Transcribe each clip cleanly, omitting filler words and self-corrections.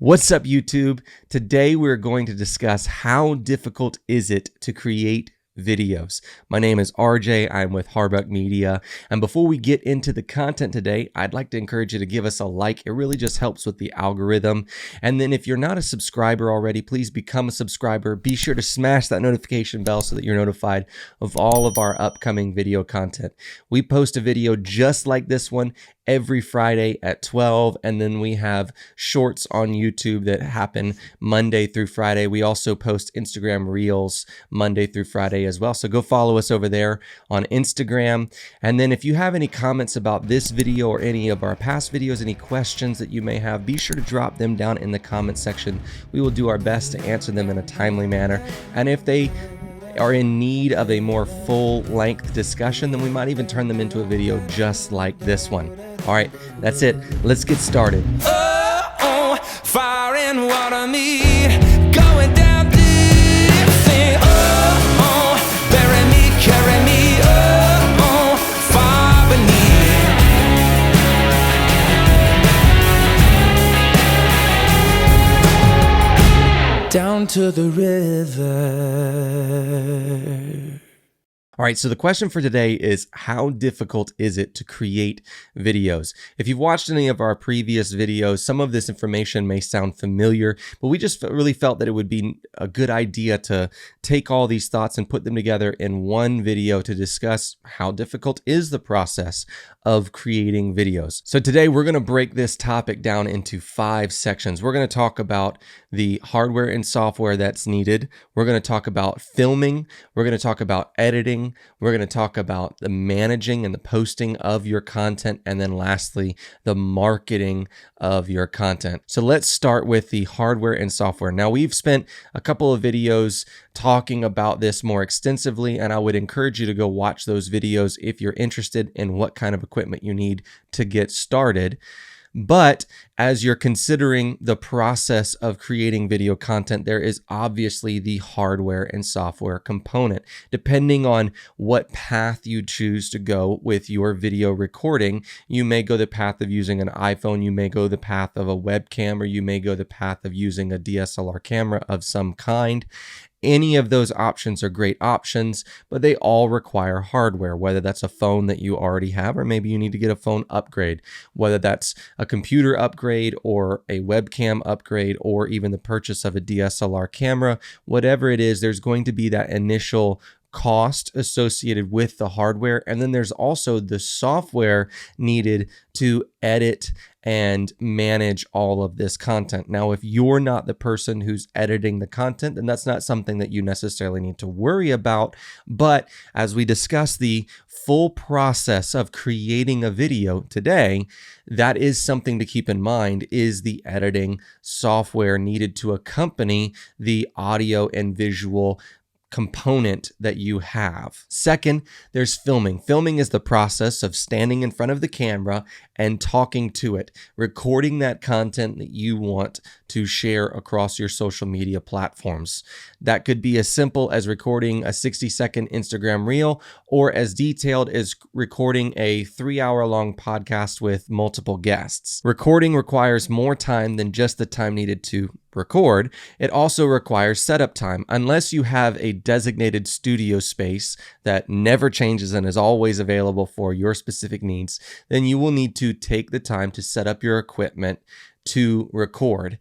What's up, YouTube? Today we're going to discuss how difficult is it to create videos. My name is RJ. I'm with Harbuck Media. And before we get into the content today, I'd like to encourage you to give us a like. It really just helps with the algorithm. And then if you're not a subscriber already, please become a subscriber. Be sure to smash that notification bell so that you're notified of all of our upcoming video content. We post a video just like this one every Friday at 12, and then we have shorts on YouTube that happen Monday through Friday. We also post Instagram Reels Monday through Friday as well, so go follow us over there on Instagram. And then if you have any comments about this video or any of our past videos, any questions that you may have, be sure to drop them down in the comment section. We will do our best to answer them in a timely manner, and if they are in need of a more full-length discussion, then we might even turn them into a video just like this one. All right, that's it. Let's get started. Oh, fire and water meet, going down deep. Sing, bury me, carry me. Far beneath, down to the river. All right, so the question for today is, how difficult is it to create videos? If you've watched any of our previous videos, some of this information may sound familiar, but we just really felt that it would be a good idea to take all these thoughts and put them together in one video to discuss how difficult is the process of creating videos. So today we're going to break this topic down into 5 sections. We're going to talk about the hardware and software that's needed. We're going to talk about filming. We're going to talk about editing. We're going to talk about the managing and the posting of your content. And then lastly, the marketing of your content. So let's start with the hardware and software. Now, we've spent a couple of videos talking about this more extensively, and I would encourage you to go watch those videos if you're interested in what kind of equipment you need to get started. But as you're considering the process of creating video content, there is obviously the hardware and software component. Depending on what path you choose to go with your video recording, you may go the path of using an iPhone, you may go the path of a webcam, or you may go the path of using a DSLR camera of some kind. Any of those options are great options, but they all require hardware, whether that's a phone that you already have, or maybe you need to get a phone upgrade, whether that's a computer upgrade or a webcam upgrade, or even the purchase of a DSLR camera. Whatever it is, there's going to be that initial cost associated with the hardware. And then there's also the software needed to edit and manage all of this content. Now, if you're not the person who's editing the content, then that's not something that you necessarily need to worry about. But as we discuss the full process of creating a video today, that is something to keep in mind, is the editing software needed to accompany the audio and visual component that you have. Second, there's filming. Filming is the process of standing in front of the camera and talking to it, recording that content that you want to share across your social media platforms. That could be as simple as recording a 60-second Instagram reel, or as detailed as recording a 3-hour-long podcast with multiple guests. Recording requires more time than just the time needed to record. It also requires setup time. Unless you have a designated studio space that never changes and is always available for your specific needs, then you will need to take the time to set up your equipment to record.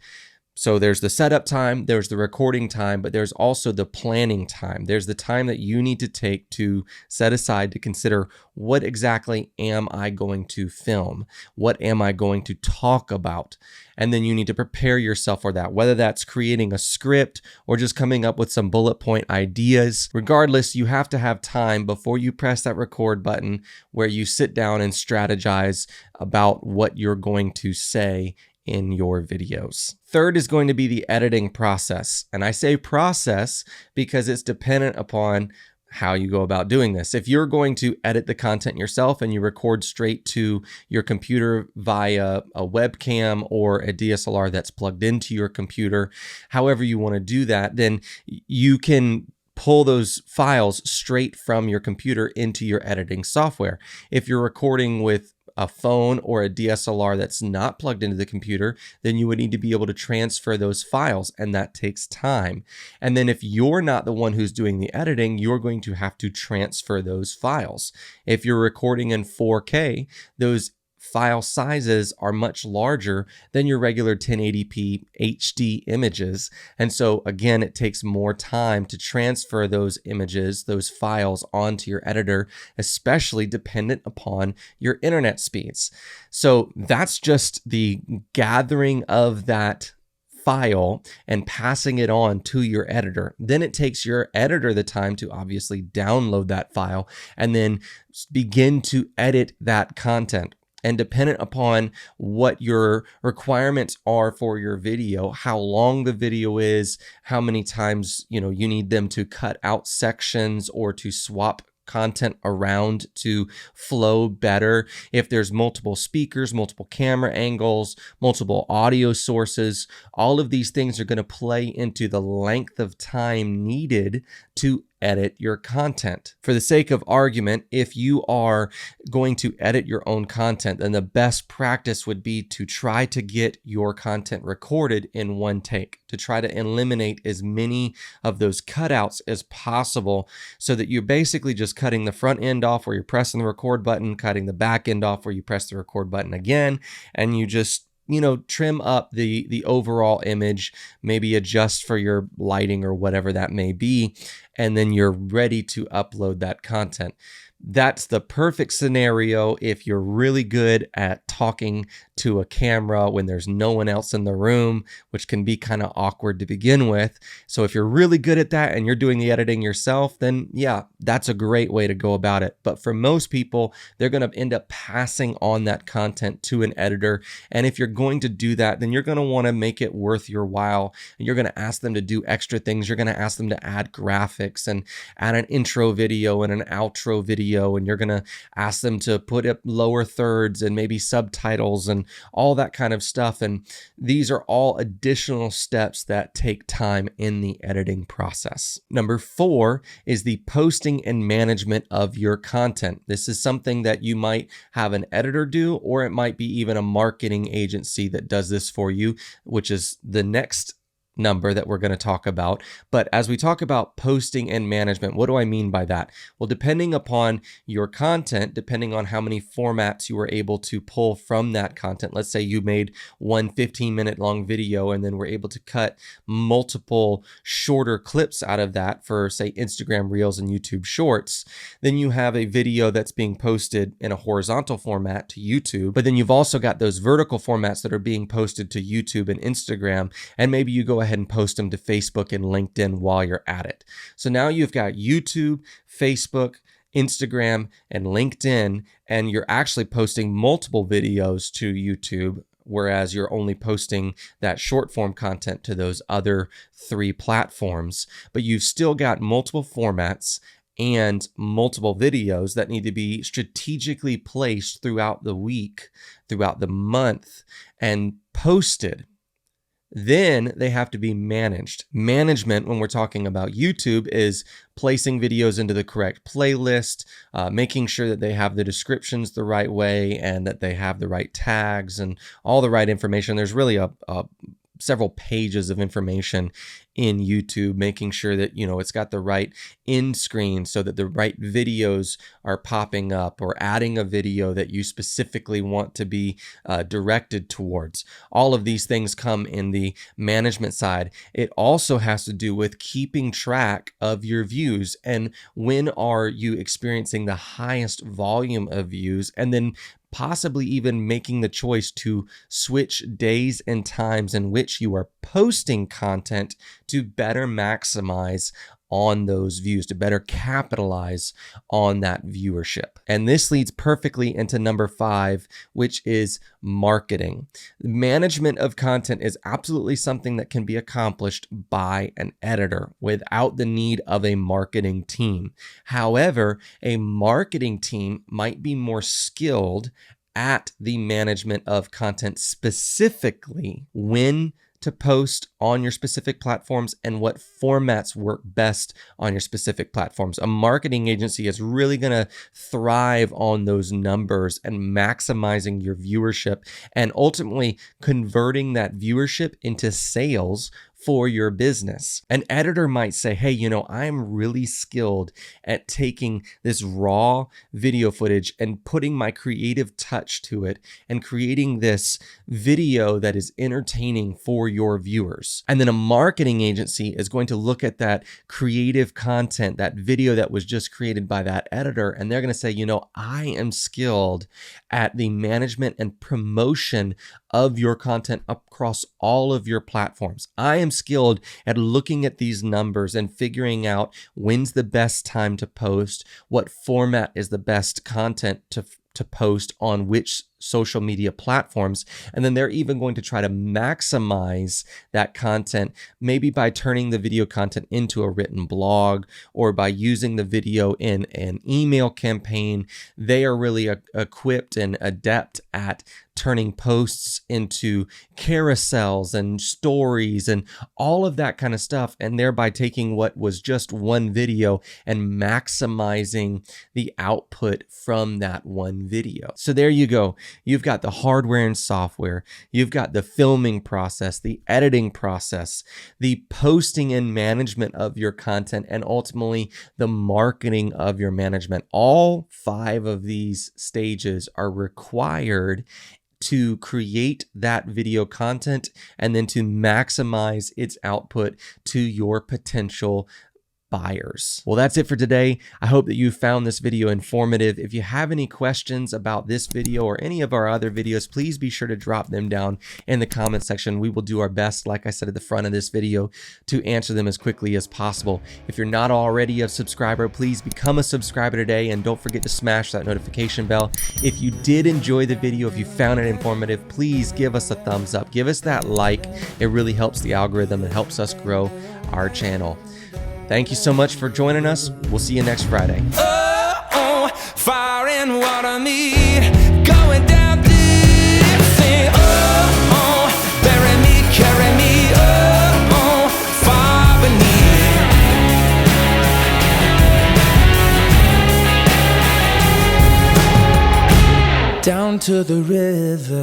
So there's the setup time, there's the recording time, but there's also the planning time. There's the time that you need to take to set aside to consider, what exactly am I going to film? What am I going to talk about? And then you need to prepare yourself for that, whether that's creating a script or just coming up with some bullet point ideas. Regardless, you have to have time before you press that record button where you sit down and strategize about what you're going to say in your videos. Third is going to be the editing process. And I say process because it's dependent upon how you go about doing this. If you're going to edit the content yourself and you record straight to your computer via a webcam or a DSLR that's plugged into your computer, however you want to do that, then you can pull those files straight from your computer into your editing software. If you're recording with a phone or a DSLR that's not plugged into the computer, then you would need to be able to transfer those files, and that takes time. And then if you're not the one who's doing the editing, you're going to have to transfer those files. If you're recording in 4K, those file sizes are much larger than your regular 1080p HD images. And so again, it takes more time to transfer those images, those files onto your editor, especially dependent upon your internet speeds. So that's just the gathering of that file and passing it on to your editor. Then it takes your editor the time to obviously download that file and then begin to edit that content. And dependent upon what your requirements are for your video, how long the video is, how many times you need them to cut out sections or to swap content around to flow better. If there's multiple speakers, multiple camera angles, multiple audio sources, all of these things are going to play into the length of time needed to edit your content. For the sake of argument, if you are going to edit your own content, then the best practice would be to try to get your content recorded in one take, to try to eliminate as many of those cutouts as possible so that you're basically just cutting the front end off where you're pressing the record button, cutting the back end off where you press the record button again, and you just trim up the overall image, maybe adjust for your lighting or whatever that may be, and then you're ready to upload that content. That's the perfect scenario if you're really good at talking to a camera when there's no one else in the room, which can be kind of awkward to begin with. So if you're really good at that and you're doing the editing yourself, then yeah, that's a great way to go about it. But for most people, they're going to end up passing on that content to an editor. And if you're going to do that, then you're going to want to make it worth your while. And you're going to ask them to do extra things. You're going to ask them to add graphics and add an intro video and an outro video. And you're going to ask them to put up lower thirds and maybe subtitles and all that kind of stuff. And these are all additional steps that take time in the editing process. Number 4 is the posting and management of your content. This is something that you might have an editor do, or it might be even a marketing agency that does this for you, which is the next number that we're going to talk about. But as we talk about posting and management, what do I mean by that? Well, depending upon your content, depending on how many formats you were able to pull from that content, let's say you made one 15-minute long video and then were able to cut multiple shorter clips out of that for, say, Instagram Reels and YouTube Shorts, then you have a video that's being posted in a horizontal format to YouTube, but then you've also got those vertical formats that are being posted to YouTube and Instagram, and maybe you go ahead and post them to Facebook and LinkedIn while you're at it. So now you've got YouTube, Facebook, Instagram, and LinkedIn, and you're actually posting multiple videos to YouTube, whereas you're only posting that short form content to those other 3 platforms. But you've still got multiple formats and multiple videos that need to be strategically placed throughout the week, throughout the month, and posted. Then they have to be managed. Management, when we're talking about YouTube, is placing videos into the correct playlist, making sure that they have the descriptions the right way and that they have the right tags and all the right information. There's really several pages of information in YouTube, making sure that, it's got the right end screen so that the right videos are popping up, or adding a video that you specifically want to be directed towards. All of these things come in the management side. It also has to do with keeping track of your views and when are you experiencing the highest volume of views, and then possibly even making the choice to switch days and times in which you are posting content to better maximize on those views, to better capitalize on that viewership. And this leads perfectly into number 5, which is marketing. Management of content is absolutely something that can be accomplished by an editor without the need of a marketing team. However, a marketing team might be more skilled at the management of content, specifically when to post on your specific platforms and what formats work best on your specific platforms. A marketing agency is really going to thrive on those numbers and maximizing your viewership and ultimately converting that viewership into sales for your business. An editor might say, hey, I'm really skilled at taking this raw video footage and putting my creative touch to it and creating this video that is entertaining for your viewers. And then a marketing agency is going to look at that creative content, that video that was just created by that editor, and they're going to say, I am skilled at the management and promotion of your content across all of your platforms. I am skilled at looking at these numbers and figuring out when's the best time to post, what format is the best content to post on which social media platforms. And then they're even going to try to maximize that content, maybe by turning the video content into a written blog or by using the video in an email campaign. They are really equipped and adept at turning posts into carousels and stories and all of that kind of stuff, and thereby taking what was just one video and maximizing the output from that one video. So there you go. You've got the hardware and software. You've got the filming process, the editing process, the posting and management of your content, and ultimately the marketing of your management. All 5 of these stages are required to create that video content and then to maximize its output to your potential buyers. Well, that's it for today. I hope that you found this video informative. If you have any questions about this video or any of our other videos, please be sure to drop them down in the comment section. We will do our best, like I said at the front of this video, to answer them as quickly as possible. If you're not already a subscriber, please become a subscriber today, and don't forget to smash that notification bell. If you did enjoy the video, if you found it informative, please give us a thumbs up. Give us that like. It really helps the algorithm and helps us grow our channel. Thank you so much for joining us. We'll see you next Friday. Oh, fire and water me, going down deep. Sing, oh, bury me, carry me, oh, far beneath. Down to the river.